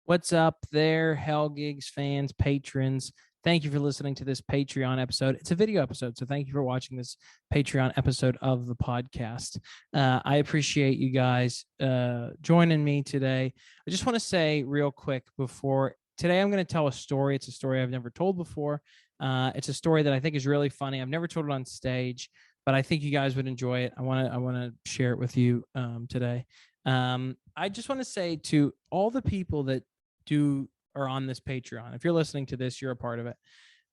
What's up there, Hell Gigs fans, patrons? Thank you for listening to this Patreon episode. It's a video episode, so thank you for watching this Patreon episode of the podcast. I appreciate you guys joining me today. I just want to say real quick before today, I'm going to tell a story. It's a story I've never told before. It's a story that I think is really funny. I've never told it on stage, but I think you guys would enjoy it. I want to share it with you today. I just want to say to all the people that are on this Patreon, if you're listening to this, you're a part of it.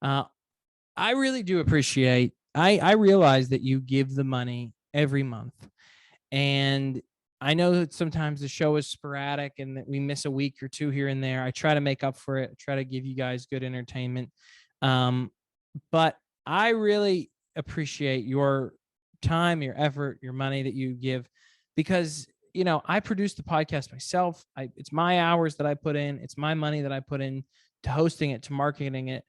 I really do appreciate. I realize that you give the money every month, and I know that sometimes the show is sporadic and that we miss a week or two here and there. I try to make up for it. I try to give you guys good entertainment, but I really appreciate your time, your effort, your money that you give, because I produce the podcast myself. It's my hours that I put in. It's my money that I put in to hosting it, to marketing it.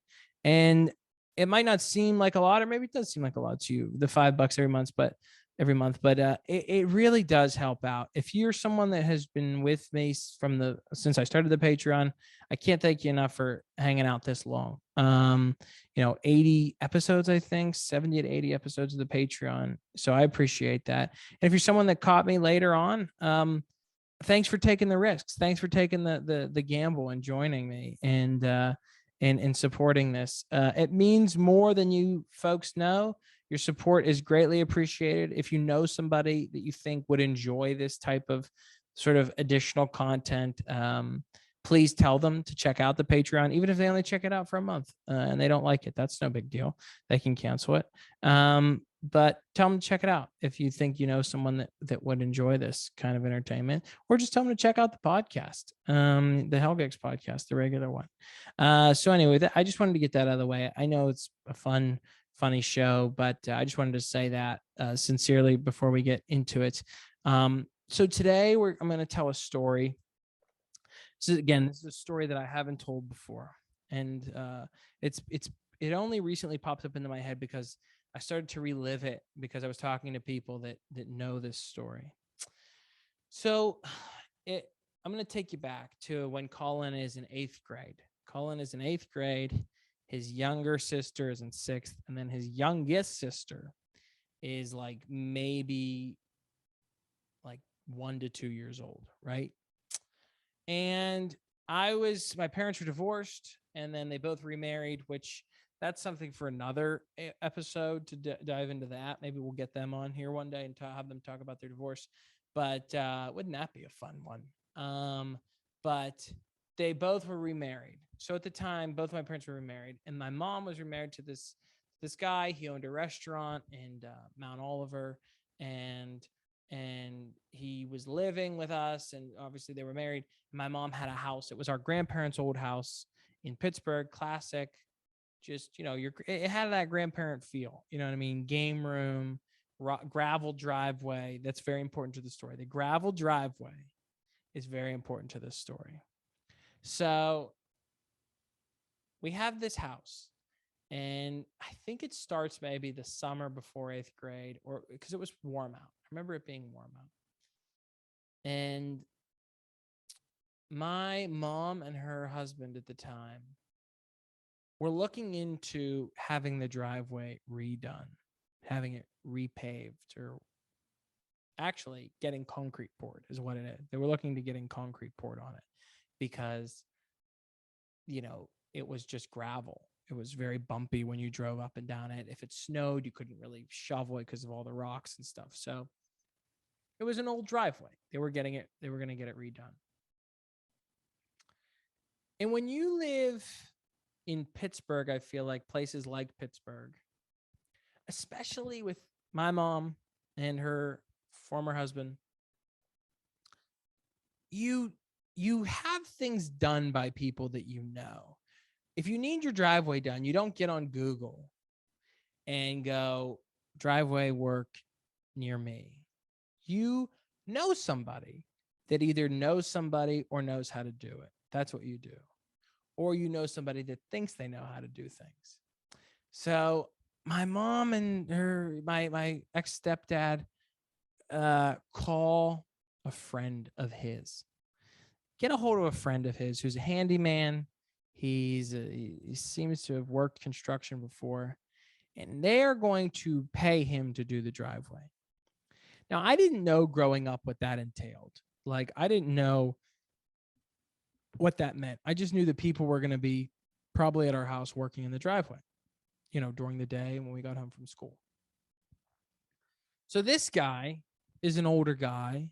And it might not seem like a lot, or maybe it does seem like a lot to you, the $5 every month, but it really does help out. If you're someone that has been with me since I started the Patreon, I can't thank you enough for hanging out this long. 80 episodes, I think 70 to 80 episodes of the Patreon. So I appreciate that. And if you're someone that caught me later on, thanks for taking the risks. Thanks for taking the gamble and joining me and supporting this. It means more than you folks know. Your support is greatly appreciated. If you know somebody that you think would enjoy this type of sort of additional content, please tell them to check out the Patreon, even if they only check it out for a month and they don't like it. That's no big deal. They can cancel it. But tell them to check it out if you think you know someone that would enjoy this kind of entertainment, or just tell them to check out the podcast, the Hell Gigs podcast, the regular one. So anyway, I just wanted to get that out of the way. I know it's a funny show, but I just wanted to say that sincerely before we get into it. So today I'm going to tell a story. So again, this is a story that I haven't told before, and it only recently popped up into my head because I started to relive it because I was talking to people that know this story. So I'm going to take you back to when Collin is in 8th grade. Collin is in 8th grade. His younger sister is in 6th, and then his youngest sister is like maybe like 1 to 2 years old, right? And my parents were divorced, and then they both remarried, which that's something for another episode to dive into that. Maybe we'll get them on here one day and have them talk about their divorce. But wouldn't that be a fun one? But they both were remarried. So at the time, both my parents were remarried, and my mom was remarried to this guy. He owned a restaurant in Mount Oliver, and he was living with us, and obviously they were married. My mom had a house. It was our grandparents' old house in Pittsburgh, classic. Just, it had that grandparent feel, you know what I mean? Game room, gravel driveway. That's very important to the story. The gravel driveway is very important to this story. So we have this house, and I think it starts maybe the summer before 8th grade, or because it was warm out. I remember it being warm out. And my mom and her husband at the time were looking into having the driveway redone, having it repaved, or actually getting concrete poured is what it is. They were looking to getting concrete poured on it because, it was just gravel. It was very bumpy when you drove up and down it. If it snowed, you couldn't really shovel it because of all the rocks and stuff. So it was an old driveway. They were going to get it redone. And when you live in Pittsburgh, I feel like places like Pittsburgh, especially with my mom and her former husband, you have things done by people that you know. If you need your driveway done, you don't get on Google and go, driveway work near me. You know somebody that either knows somebody or knows how to do it. That's what you do. Or you know somebody that thinks they know how to do things. So my mom and my ex-stepdad call a friend of his. get a hold of a friend of his who's a handyman. He seems to have worked construction before, and they're going to pay him to do the driveway. Now, I didn't know growing up what that entailed. Like, I didn't know what that meant. I just knew that people were going to be probably at our house working in the driveway, during the day when we got home from school. So this guy is an older guy.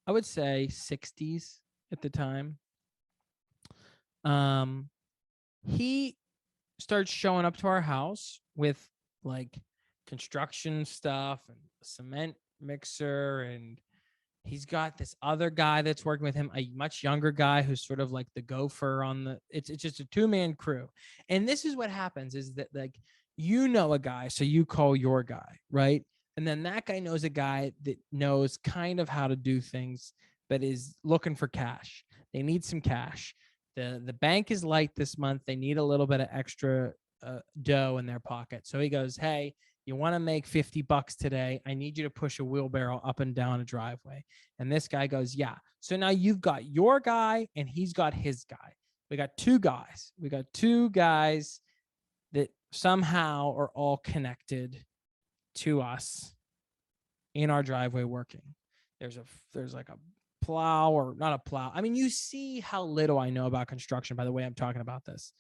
I would say 60s at the time. He starts showing up to our house with like construction stuff and a cement mixer, and he's got this other guy that's working with him, a much younger guy who's sort of like the gopher on the, it's just a two-man crew. And this is what happens is that, like, a guy, so you call your guy, right? And then that guy knows a guy that knows kind of how to do things, but is looking for cash. They need some cash. The bank is light this month. They need a little bit of extra dough in their pocket. So he goes, hey, you want to make $50 today? I need you to push a wheelbarrow up and down a driveway. And this guy goes, yeah. So now you've got your guy and he's got his guy. We got two guys. We got two guys that somehow are all connected to us in our driveway working. There's like a plow, or not a plow. I mean, you see how little I know about construction by the way I'm talking about this.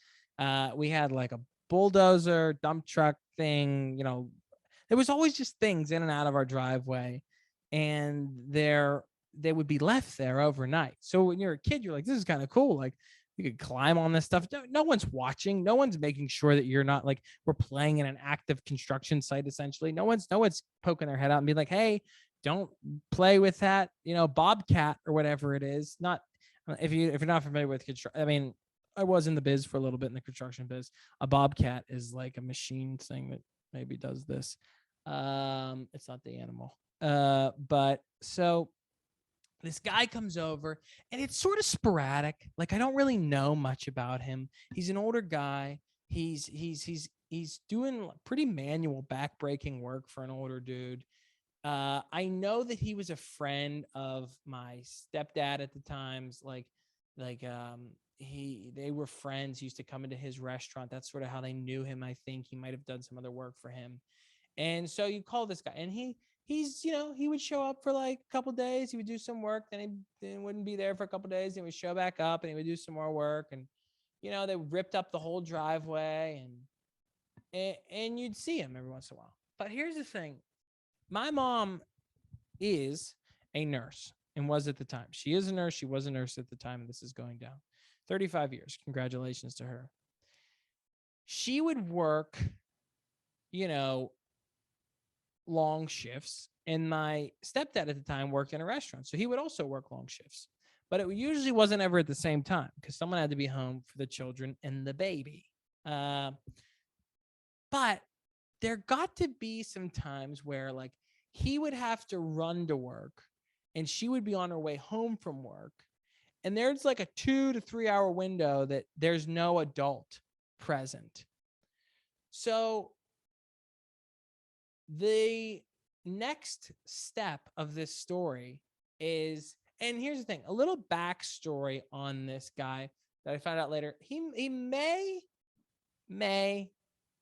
We had like a bulldozer, dump truck thing, there was always just things in and out of our driveway, and they would be left there overnight. So when you're a kid, you're like, this is kind of cool. Like, you could climb on this stuff. No one's watching. No one's making sure that you're not, like, we're playing in an active construction site, essentially. No one's poking their head out and be like, hey, don't play with that, bobcat or whatever it is. Not if you're not familiar with construction. I mean, I was in the biz for a little bit, in the construction biz. A bobcat is like a machine thing that maybe does this. It's not the animal. But so this guy comes over, and it's sort of sporadic. Like, I don't really know much about him. He's an older guy. He's doing pretty manual back-breaking work for an older dude. I know that he was a friend of my stepdad at the times. They were friends. He used to come into his restaurant. That's sort of how they knew him. I think he might have done some other work for him. And so you call this guy, and he's he would show up for like a couple days. He would do some work, then he wouldn't be there for a couple days. Then he would show back up, and he would do some more work. And they ripped up the whole driveway, and you'd see him every once in a while. But here's the thing: my mom is a nurse, and was at the time. She is a nurse. She was a nurse at the time this is going down. 35 years. Congratulations to her. She would work, long shifts. And my stepdad at the time worked in a restaurant, so he would also work long shifts. But it usually wasn't ever at the same time, because someone had to be home for the children and the baby. But there got to be some times where, like, he would have to run to work, and she would be on her way home from work. And there's like a 2 to 3 hour window that there's no adult present. So the next step of this story is, and here's the thing, a little backstory on this guy that I found out later. He may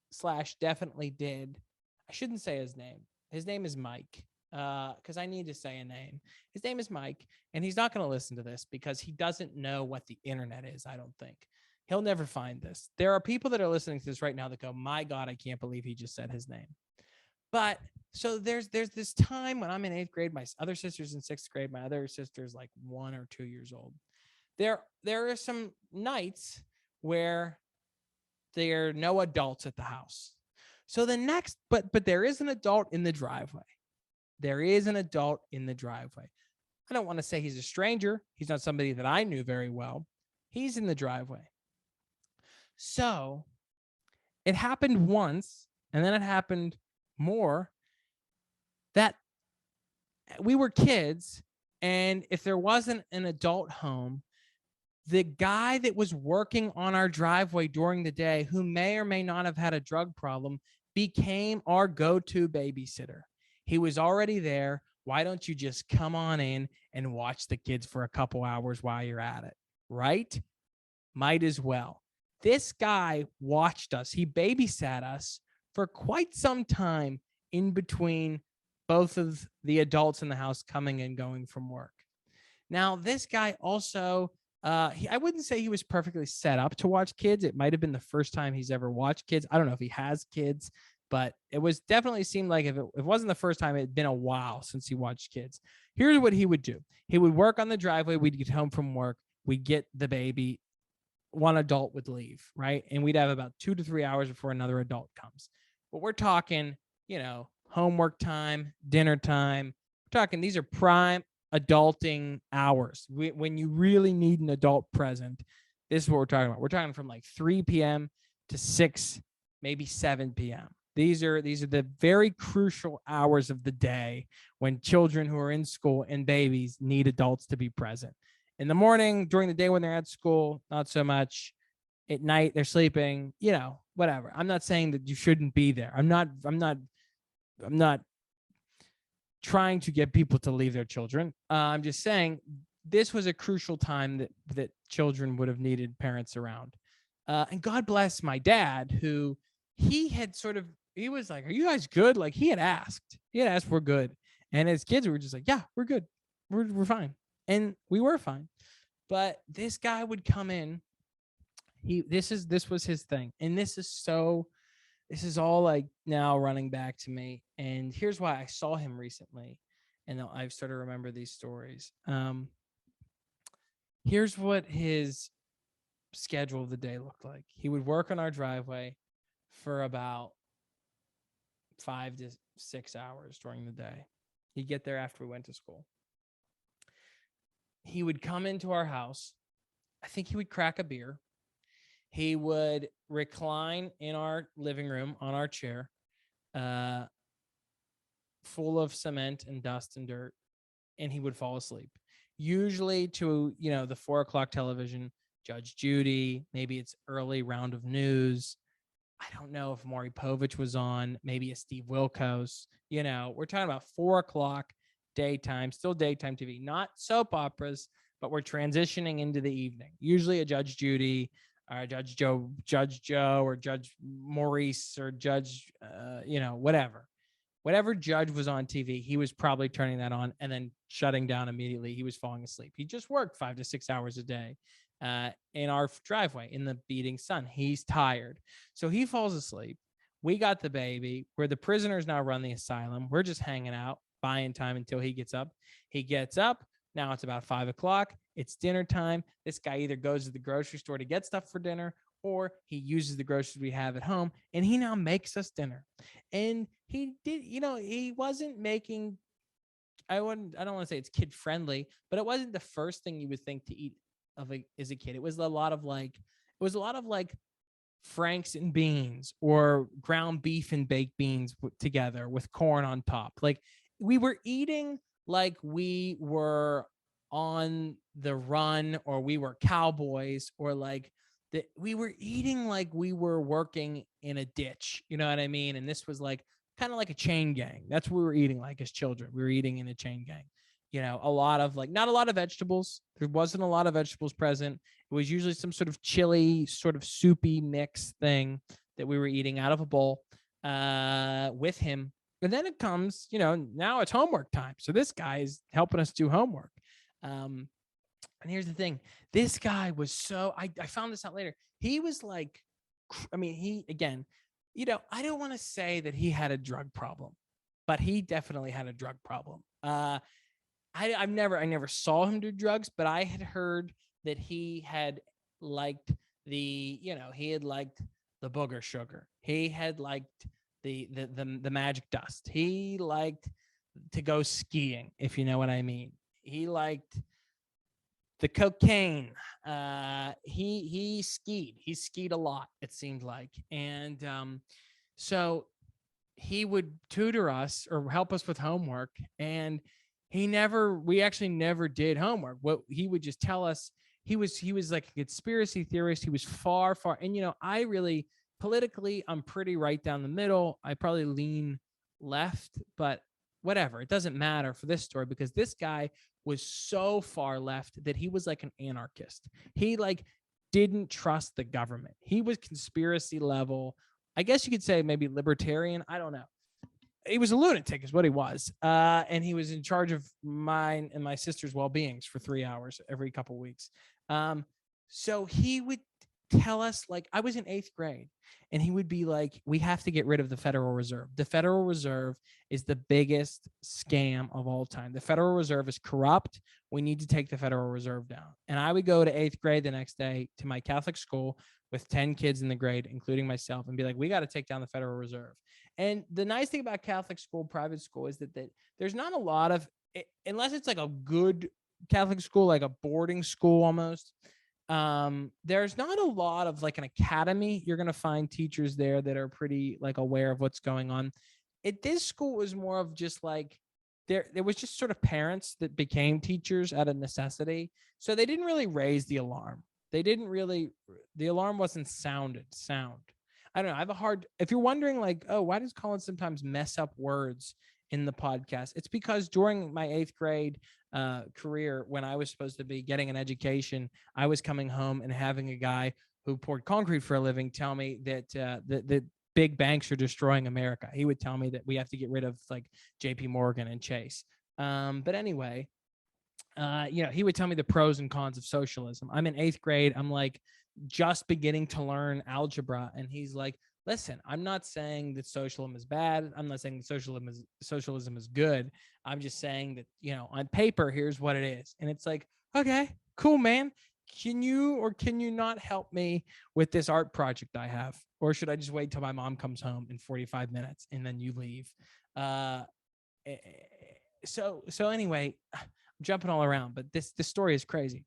/ definitely did. I shouldn't say his name. His name is Mike. Because I need to say a name. His name is Mike, and he's not going to listen to this because he doesn't know what the internet is, I don't think. He'll never find this. There are people that are listening to this right now that go, my God, I can't believe he just said his name. But so there's this time when I'm in 8th grade, my other sister's in 6th grade, my other sister's like 1 or 2 years old. There are some nights where there are no adults at the house. So but there is an adult in the driveway. There is an adult in the driveway. I don't want to say he's a stranger. He's not somebody that I knew very well. He's in the driveway. So it happened once, and then it happened more, that we were kids, and if there wasn't an adult home, the guy that was working on our driveway during the day, who may or may not have had a drug problem, became our go-to babysitter. He was already there. why don't you just come on in and watch the kids for a couple hours while you're at it, right? Might as well. This guy watched us. He babysat us for quite some time in between both of the adults in the house coming and going from work. Now, this guy also, I wouldn't say he was perfectly set up to watch kids. It might have been the first time he's ever watched kids. I don't know if he has kids, but it was definitely seemed like if it wasn't the first time, it had been a while since he watched kids. Here's what he would do. He would work on the driveway. We'd get home from work. We'd get the baby. One adult would leave, right? And we'd have about 2 to 3 hours before another adult comes. But we're talking, homework time, dinner time. We're talking, these are prime adulting hours. When you really need an adult present, this is what we're talking about. We're talking from like 3 p.m. to 6, maybe 7 p.m. These are the very crucial hours of the day when children who are in school and babies need adults to be present. In the morning, during the day when they're at school, not so much. At night, they're sleeping, whatever. I'm not saying that you shouldn't be there. I'm not trying to get people to leave their children. I'm just saying this was a crucial time that children would have needed parents around. And God bless my dad, who he was like, "Are you guys good?" Like he had asked, "We're good." And as kids, we were just like, "Yeah, we're good. We're fine." And we were fine. But this guy would come in. This was his thing. And this is all like now running back to me. And here's why I saw him recently. And I've started to remember these stories. Here's what his schedule of the day looked like. He would work on our driveway for about 5 to 6 hours during the day. He'd get there after we went to school. He would come into our house. I think he would crack a beer. He would recline in our living room on our chair, full of cement and dust and dirt, and he would fall asleep. Usually to, the 4 o'clock television, Judge Judy, maybe it's early round of news. I don't know if Maury Povich was on, maybe a Steve Wilkos. We're talking about 4 o'clock daytime, still daytime TV, not soap operas, but we're transitioning into the evening. Usually a Judge Judy, or Judge Joe, or Judge Maurice, or Judge, whatever judge was on TV, he was probably turning that on and then shutting down immediately. He was falling asleep. He just worked 5 to 6 hours a day in our driveway in the beating sun. He's tired. So he falls asleep. We got the baby. We're the prisoners now run the asylum. We're just hanging out, buying time until he gets up. He gets up. Now it's about 5 o'clock. It's dinner time. This guy either goes to the grocery store to get stuff for dinner, or he uses the groceries we have at home, and he now makes us dinner. And he did, he wasn't making, I don't want to say it's kid friendly, but it wasn't the first thing you would think to eat as a kid. It was a lot of like Franks and beans, or ground beef and baked beans together with corn on top. Like we were eating like we were on the run, or we were cowboys, or like that we were eating like we were working in a ditch. You know what I mean? And this was like kind of like a chain gang. That's what we were eating like as children. We were eating in a chain gang. A lot of not a lot of vegetables. There wasn't a lot of vegetables present. It was usually some sort of chili, sort of soupy mix thing that we were eating out of a bowl with him. And then it comes, now it's homework time. So this guy is helping us do homework. And here's the thing. This guy was I found this out later. He was like, again, I don't want to say that he had a drug problem, but he definitely had a drug problem. I never saw him do drugs, but I had heard that he had liked the booger sugar. He had liked the magic dust. He liked to go skiing, if you know what I mean. He liked the cocaine. He skied. He skied a lot, it seemed like. And so he would tutor us or help us with homework, and we actually never did homework. What he would just tell us, he was like a conspiracy theorist. He was far, and I really politically, I'm pretty right down the middle. I probably lean left, but whatever. It doesn't matter for this story because this guy was so far left that he was like an anarchist. He like didn't trust the government. He was conspiracy level. I guess you could say maybe libertarian. I don't know. He was a lunatic is what he was. And he was in charge of mine and my sister's well-beings for 3 hours every couple of weeks. So he would tell us, like, I was in 8th grade and he would be like, we have to get rid of the Federal Reserve. The Federal Reserve is the biggest scam of all time. The Federal Reserve is corrupt. We need to take the Federal Reserve down. And I would go to 8th grade the next day to my Catholic school with 10 kids in the grade, including myself, and be like, we got to take down the Federal Reserve. And the nice thing about Catholic school, private school, is that there's not a lot of, unless it's like a good Catholic school, like a boarding school almost, there's not a lot of like an academy. You're going to find teachers there that are pretty like aware of what's going on. At this school was more of just like, there was just sort of parents that became teachers out of necessity. So they didn't really raise the alarm. The alarm wasn't sound. I don't know. I have a hard, if you're wondering like, oh, why does Collin sometimes mess up words in the podcast? It's because during my 8th grade career, when I was supposed to be getting an education, I was coming home and having a guy who poured concrete for a living tell me that the big banks are destroying America. He would tell me that we have to get rid of like JP Morgan and Chase. But anyway, he would tell me the pros and cons of socialism. I'm in 8th grade. I'm like just beginning to learn algebra. And he's like, listen, I'm not saying that socialism is bad. I'm not saying that socialism is good. I'm just saying that, on paper, here's what it is. And it's like, okay, cool, man. Can you not help me with this art project I have? Or should I just wait till my mom comes home in 45 minutes and then you leave? So anyway, I'm jumping all around, but this story is crazy.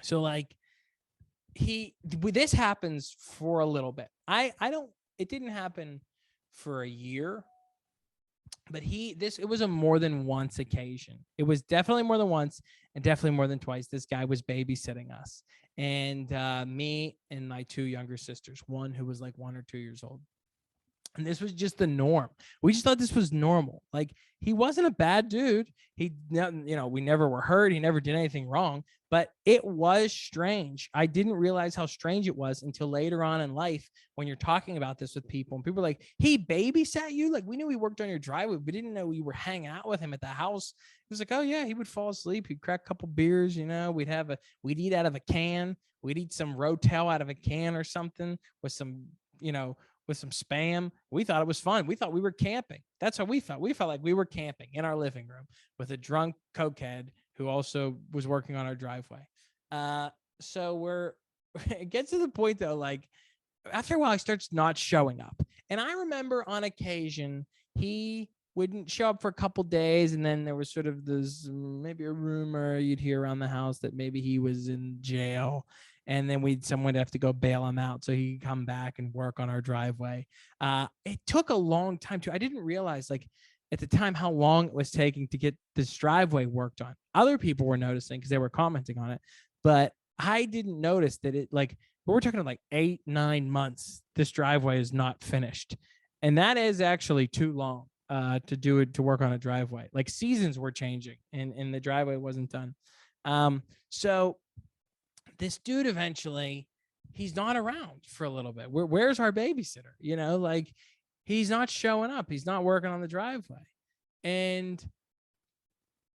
So like this happens for a little bit. It didn't happen for a year, but it was a more than once occasion. It was definitely more than once and definitely more than twice. This guy was babysitting us and me and my 2 younger sisters, one who was like 1 or 2 years old. And this was just the norm. We just thought this was normal. Like, he wasn't a bad dude. We never were hurt. He never did anything wrong, but it was strange. I didn't realize how strange it was until later on in life when you're talking about this with people and people are like, he babysat you? Like, we knew he worked on your driveway, but didn't know you were hanging out with him at the house. It was like, oh yeah, he would fall asleep. He'd crack a couple beers. We'd eat out of a can. We'd eat some Rotel out of a can or something with some, with some Spam. We thought it was fun. We thought we were camping. That's how we felt. We felt like we were camping in our living room with a drunk cokehead who also was working on our driveway. So it gets to the point though, like after a while, he starts not showing up. And I remember on occasion, he wouldn't show up for a couple days. And then there was sort of this, maybe a rumor you'd hear around the house that maybe he was in jail. And then someone would have to go bail him out so he could come back and work on our driveway. It took a long time too. I didn't realize like at the time how long it was taking to get this driveway worked on. Other people were noticing because they were commenting on it, but I didn't notice that it like, we're talking like 8-9 months. This driveway is not finished. And that is actually too long to work on a driveway. Like seasons were changing and the driveway wasn't done. So this dude eventually, he's not around for a little bit. Where's our babysitter? Like he's not showing up. He's not working on the driveway. And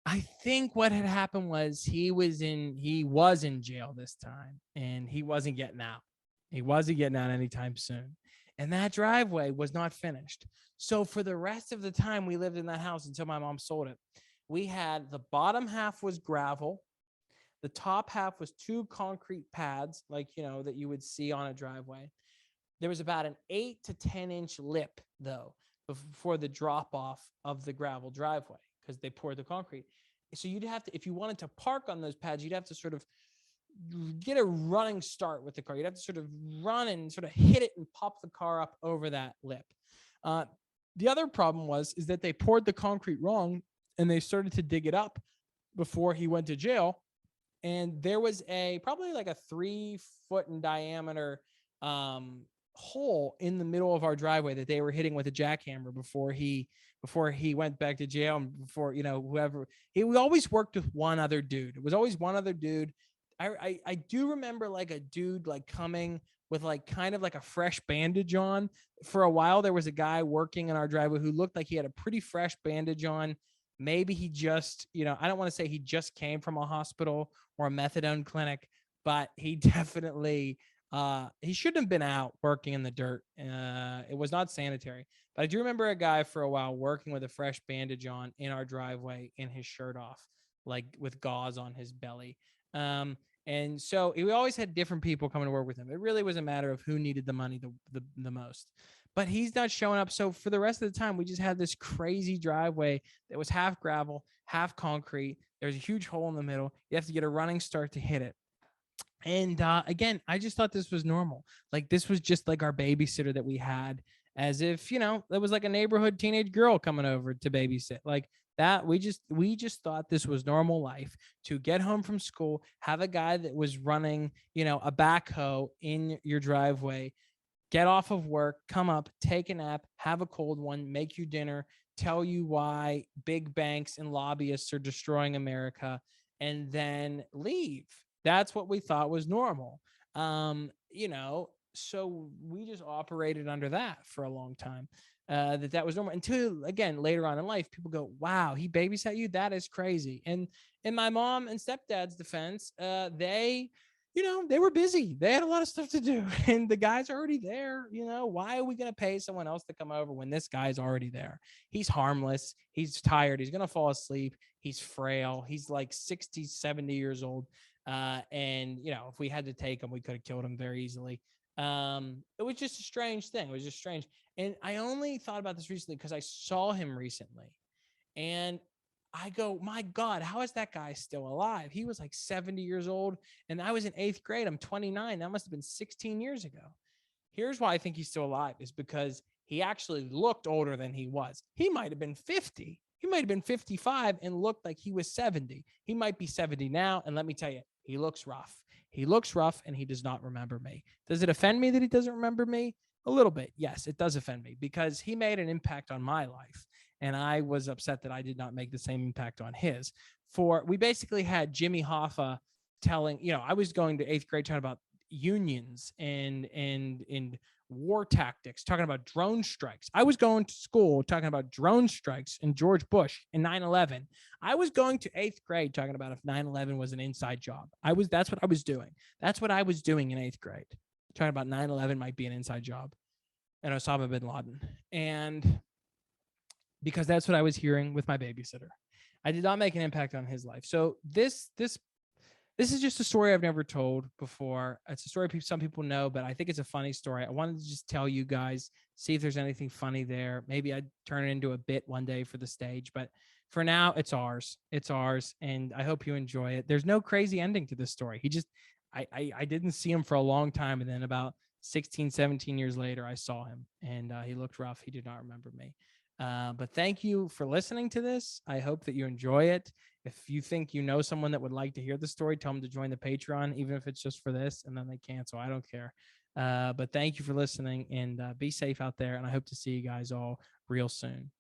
I think what had happened was he was in jail this time and he wasn't getting out. He wasn't getting out anytime soon. And that driveway was not finished. So for the rest of the time we lived in that house until my mom sold it, we had the bottom half was gravel. The top half was 2 concrete pads, like, that you would see on a driveway. There was about an 8 to 10 inch lip, though, before the drop off of the gravel driveway because they poured the concrete. So you'd have to, if you wanted to park on those pads, you'd have to sort of get a running start with the car. You'd have to sort of run and sort of hit it and pop the car up over that lip. The other problem is that they poured the concrete wrong and they started to dig it up before he went to jail. And there was probably like a 3 foot in diameter hole in the middle of our driveway that they were hitting with a jackhammer before he went back to jail, and before, whoever we always worked with one other dude. It was always one other dude. I do remember like a dude like coming with like kind of like a fresh bandage on. For a while there was a guy working in our driveway who looked like he had a pretty fresh bandage on. Maybe he just, I don't want to say he just came from a hospital or a methadone clinic, but he definitely he shouldn't have been out working in the dirt. It was not sanitary. But I do remember a guy for a while working with a fresh bandage on in our driveway, in his shirt off, like with gauze on his belly. And so we always had different people coming to work with him. It really was a matter of who needed the money the most. But he's not showing up. So for the rest of the time, we just had this crazy driveway that was half gravel, half concrete. There's a huge hole in the middle. You have to get a running start to hit it. And again, I just thought this was normal. Like, this was just like our babysitter that we had, as if, it was like a neighborhood teenage girl coming over to babysit. Like that, we just thought this was normal life, to get home from school, have a guy that was running, a backhoe in your driveway, get off of work, come up, take a nap, have a cold one, make you dinner, tell you why big banks and lobbyists are destroying America, and then leave. That's what we thought was normal. So we just operated under that for a long time. That was normal, until, again, later on in life, people go, wow, he babysat you? That is crazy. And in my mom and stepdad's defense, they were busy. They had a lot of stuff to do, and the guy's already there. Why are we going to pay someone else to come over when this guy's already there? He's harmless. He's tired. He's going to fall asleep. He's frail. He's like 60, 70 years old. And if we had to take him, we could have killed him very easily. It was just a strange thing. It was just strange. And I only thought about this recently because I saw him recently, and I go, my God, how is that guy still alive? He was like 70 years old, and I was in 8th grade. I'm 29. That must have been 16 years ago. Here's why I think he's still alive, is because he actually looked older than he was. He might have been 50. He might have been 55 and looked like he was 70. He might be 70 now. And let me tell you, he looks rough. He looks rough, and he does not remember me. Does it offend me that he doesn't remember me? A little bit. Yes, it does offend me, because he made an impact on my life. And I was upset that I did not make the same impact on his. We basically had Jimmy Hoffa telling, I was going to 8th grade talking about unions and war tactics, talking about drone strikes. I was going to school talking about drone strikes and George Bush and 9/11. I was going to 8th grade talking about if 9/11 was an inside job. That's what I was doing. That's what I was doing in 8th grade, talking about 9/11 might be an inside job and Osama bin Laden. And because that's what I was hearing with my babysitter. I did not make an impact on his life. So this is just a story I've never told before. It's a story some people know, but I think it's a funny story. I wanted to just tell you guys, see if there's anything funny there. Maybe I'd turn it into a bit one day for the stage, but for now, it's ours. It's ours, and I hope you enjoy it. There's no crazy ending to this story. I didn't see him for a long time, and then about 16, 17 years later, I saw him, and he looked rough. He did not remember me. But thank you for listening to this. I hope that you enjoy it. If you think you know someone that would like to hear the story, tell them to join the Patreon, even if it's just for this, and then they cancel. I don't care. But thank you for listening, and be safe out there. And I hope to see you guys all real soon.